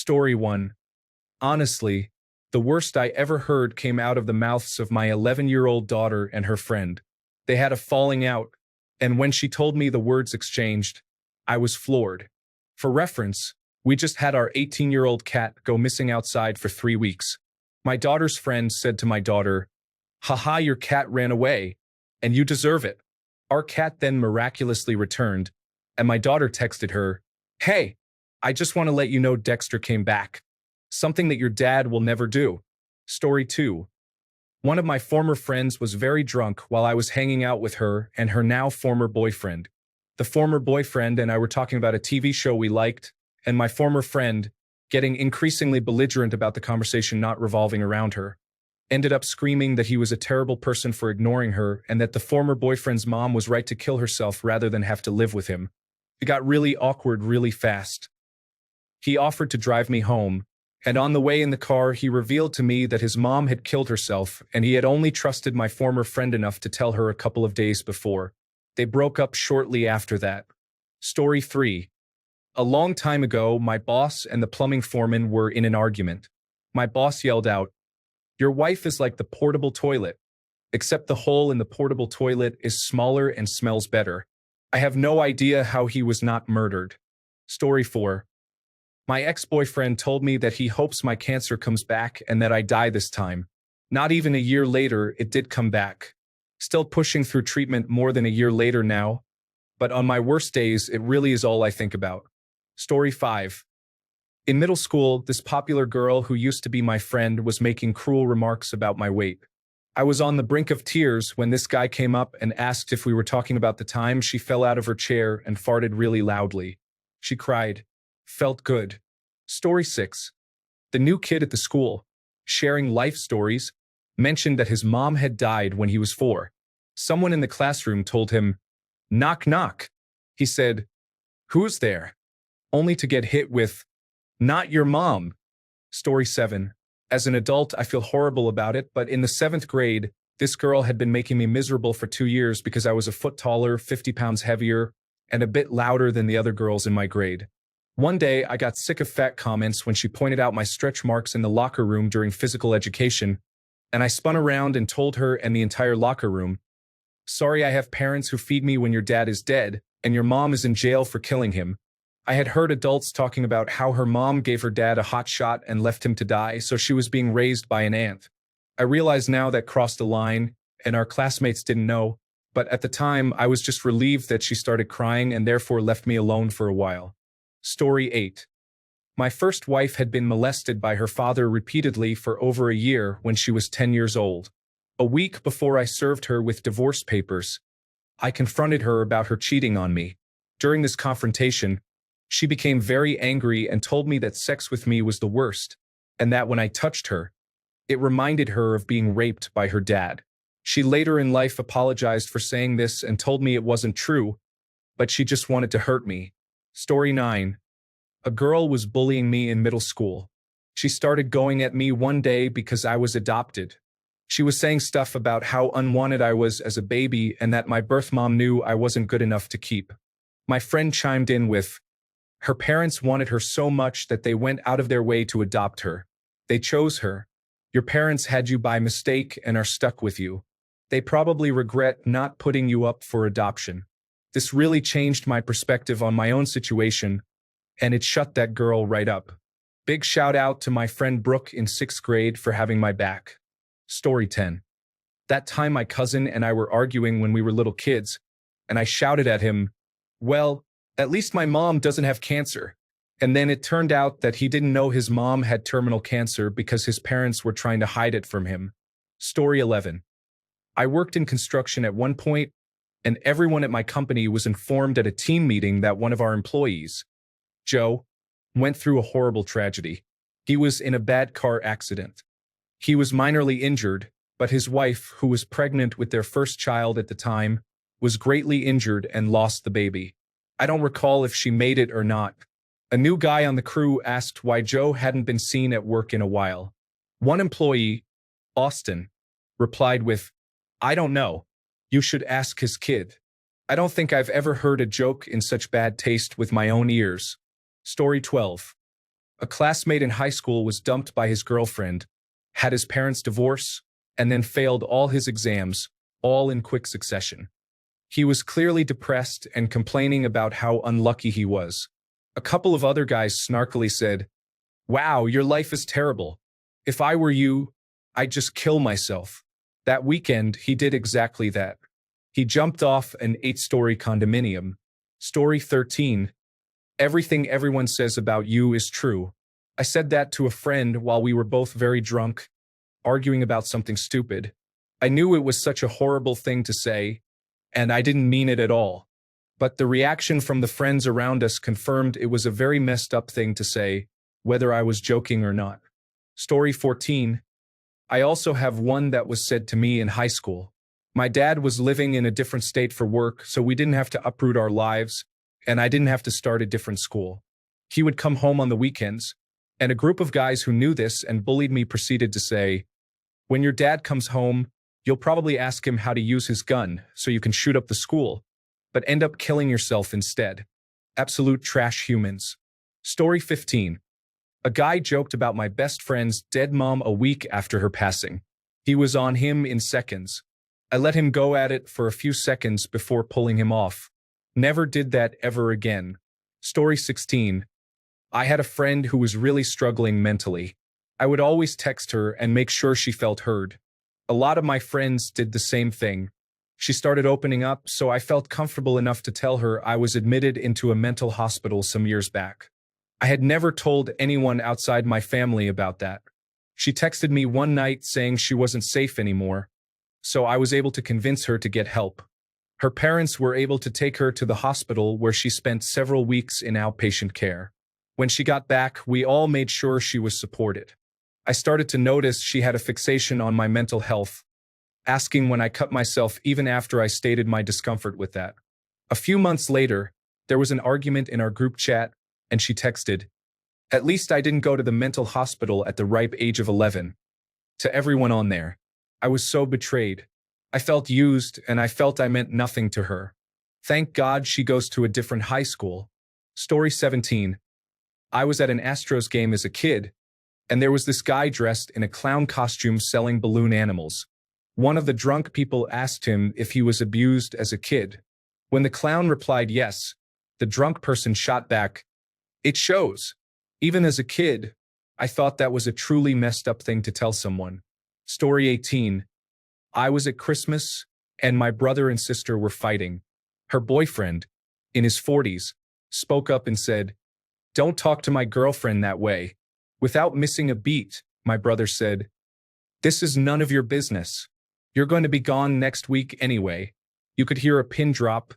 Story 1. Honestly, the worst I ever heard came out of the mouths of my 11-year-old daughter and her friend. They had a falling out, and when she told me the words exchanged, I was floored. For reference, we just had our 18-year-old cat go missing outside for 3 weeks. My daughter's friend said to my daughter, "Haha, your cat ran away, and you deserve it." Our cat then miraculously returned, and my daughter texted her, "Hey, I just want to let you know Dexter came back. Something that your dad will never do." Story 2. One of my former friends was very drunk while I was hanging out with her and her now former boyfriend. The former boyfriend and I were talking about a TV show we liked, and my former friend, getting increasingly belligerent about the conversation not revolving around her, ended up screaming that he was a terrible person for ignoring her and that the former boyfriend's mom was right to kill herself rather than have to live with him. It got really awkward really fast. He offered to drive me home, and on the way in the car he revealed to me that his mom had killed herself and he had only trusted my former friend enough to tell her a couple of days before. They broke up shortly after that. Story 3. A long time ago, my boss and the plumbing foreman were in an argument. My boss yelled out, "Your wife is like the portable toilet, except the hole in the portable toilet is smaller and smells better." I have no idea how he was not murdered. Story 4. My ex-boyfriend told me that he hopes my cancer comes back and that I die this time. Not even a year later, it did come back. Still pushing through treatment more than a year later now, but on my worst days, it really is all I think about. Story 5. In middle school, this popular girl who used to be my friend was making cruel remarks about my weight. I was on the brink of tears when this guy came up and asked if we were talking about the time she fell out of her chair and farted really loudly. She cried. Felt good. Story 6. The new kid at the school, sharing life stories, mentioned that his mom had died when he was 4. Someone in the classroom told him, "Knock, knock." He said, "Who's there?" Only to get hit with, "Not your mom." Story 7. As an adult, I feel horrible about it, but in the 7th grade, this girl had been making me miserable for 2 years because I was a foot taller, 50 pounds heavier, and a bit louder than the other girls in my grade. One day, I got sick of fat comments when she pointed out my stretch marks in the locker room during physical education, and I spun around and told her and the entire locker room, "Sorry, I have parents who feed me when your dad is dead, and your mom is in jail for killing him." I had heard adults talking about how her mom gave her dad a hot shot and left him to die, so she was being raised by an aunt. I realize now that crossed a line, and our classmates didn't know, but at the time, I was just relieved that she started crying and therefore left me alone for a while. Story 8. My first wife had been molested by her father repeatedly for over a year when she was 10 years old. A week before I served her with divorce papers, I confronted her about her cheating on me. During this confrontation, she became very angry and told me that sex with me was the worst, and that when I touched her, it reminded her of being raped by her dad. She later in life apologized for saying this and told me it wasn't true, but she just wanted to hurt me. Story 9. A girl was bullying me in middle school. She started going at me one day because I was adopted. She was saying stuff about how unwanted I was as a baby and that my birth mom knew I wasn't good enough to keep. My friend chimed in with, "Her parents wanted her so much that they went out of their way to adopt her. They chose her. Your parents had you by mistake and are stuck with you. They probably regret not putting you up for adoption." This really changed my perspective on my own situation, and it shut that girl right up. Big shout out to my friend Brooke in 6th grade for having my back. Story 10. That time my cousin and I were arguing when we were little kids, and I shouted at him, "Well, at least my mom doesn't have cancer." And then it turned out that he didn't know his mom had terminal cancer because his parents were trying to hide it from him. Story 11. I worked in construction at one point, and everyone at my company was informed at a team meeting that one of our employees, Joe, went through a horrible tragedy. He was in a bad car accident. He was minorly injured, but his wife, who was pregnant with their first child at the time, was greatly injured and lost the baby. I don't recall if she made it or not. A new guy on the crew asked why Joe hadn't been seen at work in a while. One employee, Austin, replied with, "I don't know. You should ask his kid." I don't think I've ever heard a joke in such bad taste with my own ears. Story 12. A classmate in high school was dumped by his girlfriend, had his parents divorce, and then failed all his exams, all in quick succession. He was clearly depressed and complaining about how unlucky he was. A couple of other guys snarkily said, "Wow, your life is terrible. If I were you, I'd just kill myself." That weekend, he did exactly that. He jumped off an 8-story condominium. Story 13. Everything everyone says about you is true. I said that to a friend while we were both very drunk, arguing about something stupid. I knew it was such a horrible thing to say, and I didn't mean it at all. But the reaction from the friends around us confirmed it was a very messed up thing to say, whether I was joking or not. Story 14. I also have one that was said to me in high school. My dad was living in a different state for work, so we didn't have to uproot our lives, and I didn't have to start a different school. He would come home on the weekends, and a group of guys who knew this and bullied me proceeded to say, "When your dad comes home, you'll probably ask him how to use his gun so you can shoot up the school, but end up killing yourself instead." Absolute trash humans. Story 15. A guy joked about my best friend's dead mom a week after her passing. He was on him in seconds. I let him go at it for a few seconds before pulling him off. Never did that ever again. Story 16. I had a friend who was really struggling mentally. I would always text her and make sure she felt heard. A lot of my friends did the same thing. She started opening up, so I felt comfortable enough to tell her I was admitted into a mental hospital some years back. I had never told anyone outside my family about that. She texted me one night saying she wasn't safe anymore, so I was able to convince her to get help. Her parents were able to take her to the hospital where she spent several weeks in outpatient care. When she got back, we all made sure she was supported. I started to notice she had a fixation on my mental health, asking when I cut myself even after I stated my discomfort with that. A few months later, there was an argument in our group chat, and she texted, "At least I didn't go to the mental hospital at the ripe age of 11. To everyone on there. I was so betrayed. I felt used, and I felt I meant nothing to her. Thank God she goes to a different high school. Story 17. I was at an Astros game as a kid, and there was this guy dressed in a clown costume selling balloon animals. One of the drunk people asked him if he was abused as a kid. When the clown replied yes, the drunk person shot back, "It shows. Even as a kid, I thought that was a truly messed up thing to tell someone." Story 18. I was at Christmas, and my brother and sister were fighting. Her boyfriend, in his 40s, spoke up and said, "Don't talk to my girlfriend that way." Without missing a beat, my brother said, "This is none of your business. You're going to be gone next week anyway." You could hear a pin drop.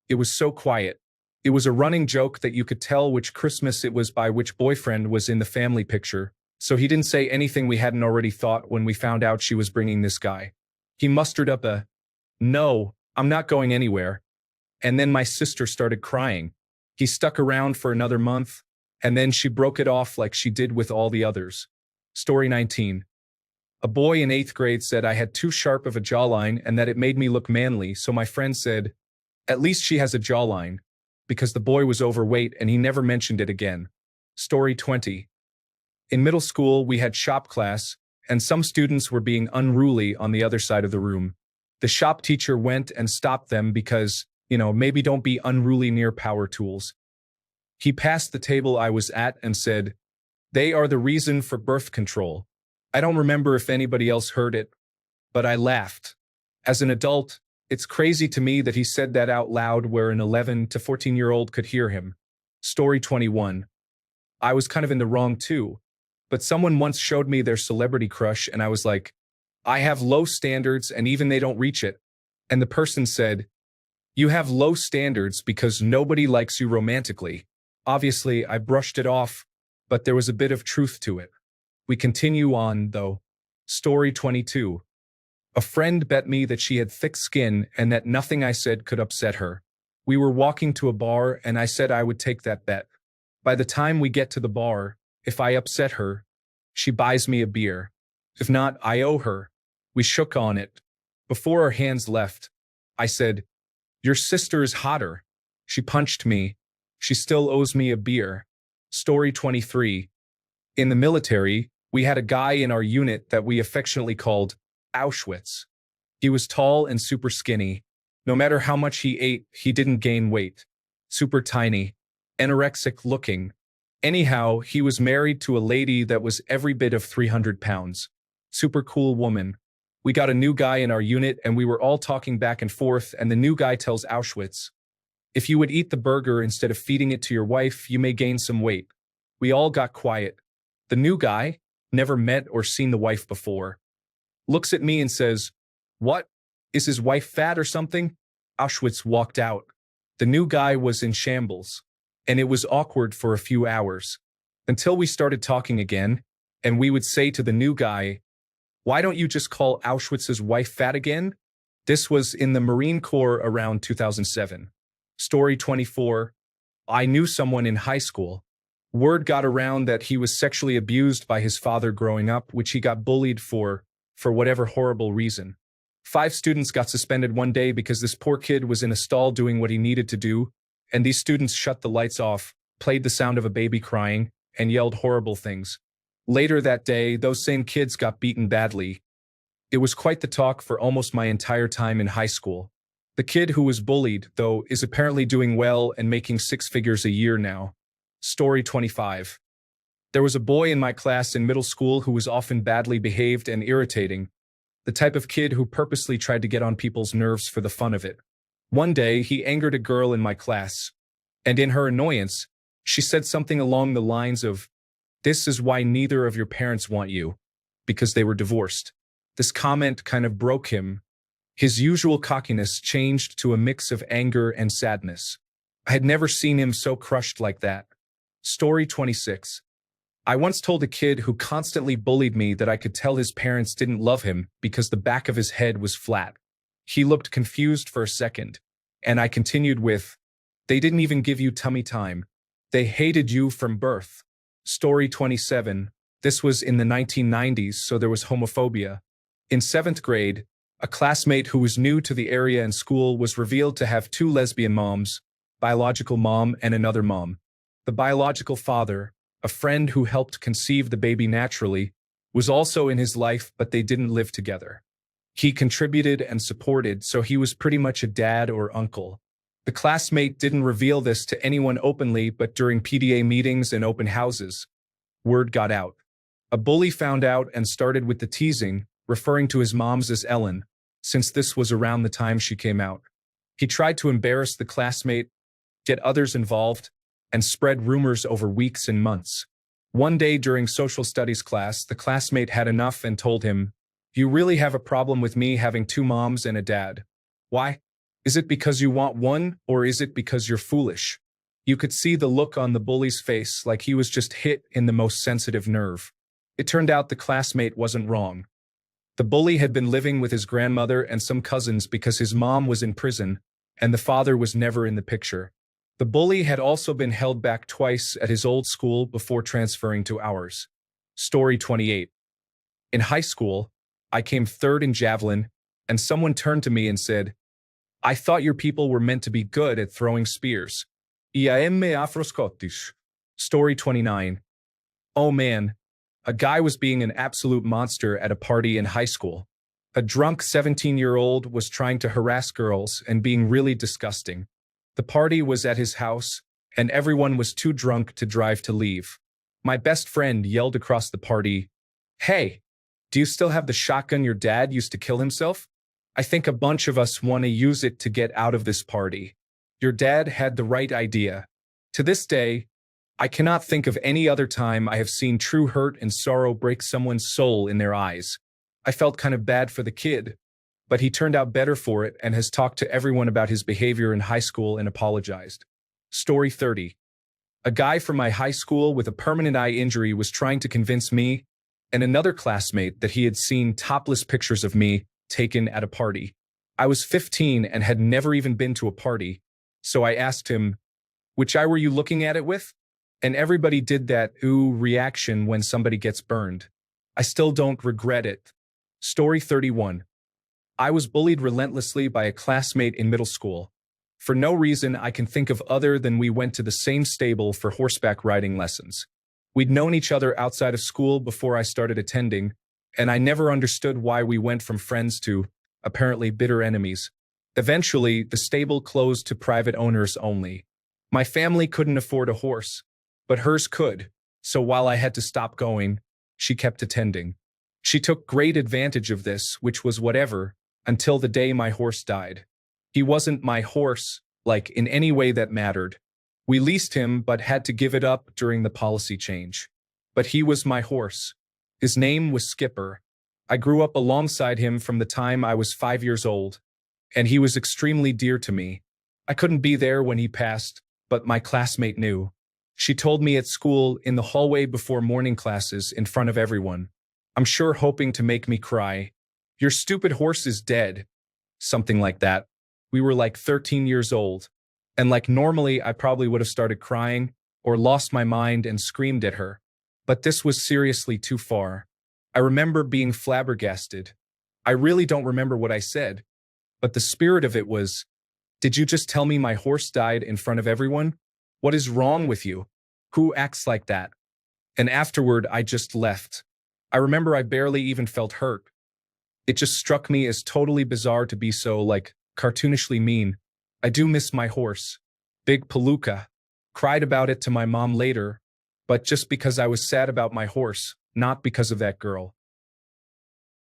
It was so quiet. It was a running joke that you could tell which Christmas it was by which boyfriend was in the family picture, so he didn't say anything we hadn't already thought when we found out she was bringing this guy. He mustered up a, "No, I'm not going anywhere." And then my sister started crying. He stuck around for another month, and then she broke it off like she did with all the others. Story 19. A boy in 8th grade said I had too sharp of a jawline and that it made me look manly, so my friend said, "At least she has a jawline," because the boy was overweight and he never mentioned it again. Story 20. In middle school, we had shop class, and some students were being unruly on the other side of the room. The shop teacher went and stopped them because, maybe don't be unruly near power tools. He passed the table I was at and said, "They are the reason for birth control." I don't remember if anybody else heard it, but I laughed. As an adult, it's crazy to me that he said that out loud where an 11 to 14-year-old could hear him. Story 21. I was kind of in the wrong too, but someone once showed me their celebrity crush and I was like, "I have low standards and even they don't reach it." And the person said, "You have low standards because nobody likes you romantically." Obviously, I brushed it off, but there was a bit of truth to it. We continue on, though. Story 22. A friend bet me that she had thick skin and that nothing I said could upset her. We were walking to a bar and I said I would take that bet. By the time we get to the bar, if I upset her, she buys me a beer. If not, I owe her. We shook on it. Before our hands left, I said, "Your sister is hotter." She punched me. She still owes me a beer. Story 23. In the military, we had a guy in our unit that we affectionately called Auschwitz. He was tall and super skinny. No matter how much he ate, he didn't gain weight. Super tiny, anorexic looking. Anyhow, he was married to a lady that was every bit of 300 pounds. Super cool woman. We got a new guy in our unit and we were all talking back and forth, and the new guy tells Auschwitz, "If you would eat the burger instead of feeding it to your wife, you may gain some weight." We all got quiet. The new guy, never met or seen the wife before, looks at me and says, "What? Is his wife fat or something?" Auschwitz walked out. The new guy was in shambles, and it was awkward for a few hours, until we started talking again, and we would say to the new guy, "Why don't you just call Auschwitz's wife fat again?" This was in the Marine Corps around 2007. Story 24. I knew someone in high school. Word got around that he was sexually abused by his father growing up, which he got bullied for whatever horrible reason. 5 students got suspended one day because this poor kid was in a stall doing what he needed to do, and these students shut the lights off, played the sound of a baby crying, and yelled horrible things. Later that day, those same kids got beaten badly. It was quite the talk for almost my entire time in high school. The kid who was bullied, though, is apparently doing well and making 6 figures a year now. Story 25. There was a boy in my class in middle school who was often badly behaved and irritating, the type of kid who purposely tried to get on people's nerves for the fun of it. One day, he angered a girl in my class, and in her annoyance, she said something along the lines of, "This is why neither of your parents want you," because they were divorced. This comment kind of broke him. His usual cockiness changed to a mix of anger and sadness. I had never seen him so crushed like that. Story 26. I once told a kid who constantly bullied me that I could tell his parents didn't love him because the back of his head was flat. He looked confused for a second, and I continued with, "They didn't even give you tummy time. They hated you from birth." Story 27. This was in the 1990s, so there was homophobia. In 7th grade, a classmate who was new to the area and school was revealed to have 2 lesbian moms, biological mom and another mom. The biological father, a friend who helped conceive the baby naturally, was also in his life, but they didn't live together. He contributed and supported, so he was pretty much a dad or uncle. The classmate didn't reveal this to anyone openly, but during PDA meetings and open houses, word got out. A bully found out and started with the teasing, referring to his moms as Ellen, since this was around the time she came out. He tried to embarrass the classmate, get others involved, and spread rumors over weeks and months. One day during social studies class, the classmate had enough and told him, "You really have a problem with me having 2 moms and a dad. Why? Is it because you want one, or is it because you're foolish?" You could see the look on the bully's face, like he was just hit in the most sensitive nerve. It turned out the classmate wasn't wrong. The bully had been living with his grandmother and some cousins because his mom was in prison, and the father was never in the picture. The bully had also been held back twice at his old school before transferring to ours. Story 28. In high school, I came 3rd in javelin, and someone turned to me and said, "I thought your people were meant to be good at throwing spears." Iam afroskotish. Story 29. Oh man, a guy was being an absolute monster at a party in high school. A drunk 17-year-old was trying to harass girls and being really disgusting. The party was at his house, and everyone was too drunk to drive to leave. My best friend yelled across the party, "Hey, do you still have the shotgun your dad used to kill himself? I think a bunch of us want to use it to get out of this party. Your dad had the right idea." To this day, I cannot think of any other time I have seen true hurt and sorrow break someone's soul in their eyes. I felt kind of bad for the kid, but he turned out better for it and has talked to everyone about his behavior in high school and apologized. Story 30. A guy from my high school with a permanent eye injury was trying to convince me and another classmate that he had seen topless pictures of me taken at a party. I was 15 and had never even been to a party, so I asked him, "Which eye were you looking at it with?" And everybody did that ooh reaction when somebody gets burned. I still don't regret it. Story 31. I was bullied relentlessly by a classmate in middle school. For no reason I can think of other than we went to the same stable for horseback riding lessons. We'd known each other outside of school before I started attending, and I never understood why we went from friends to, apparently, bitter enemies. Eventually, the stable closed to private owners only. My family couldn't afford a horse, but hers could, so while I had to stop going, she kept attending. She took great advantage of this, which was whatever, until the day my horse died. He wasn't my horse, like in any way that mattered. We leased him but had to give it up during the policy change. But he was my horse. His name was Skipper. I grew up alongside him from the time I was 5 years old, and he was extremely dear to me. I couldn't be there when he passed, but my classmate knew. She told me at school in the hallway before morning classes in front of everyone. I'm sure hoping to make me cry. "Your stupid horse is dead." Something like that. We were like 13 years old. And like normally I probably would have started crying or lost my mind and screamed at her. But this was seriously too far. I remember being flabbergasted. I really don't remember what I said. But the spirit of it was, "Did you just tell me my horse died in front of everyone? What is wrong with you? Who acts like that?" And afterward, I just left. I remember I barely even felt hurt. It just struck me as totally bizarre to be so, like, cartoonishly mean. I do miss my horse. Big Palooka. Cried about it to my mom later, but just because I was sad about my horse, not because of that girl.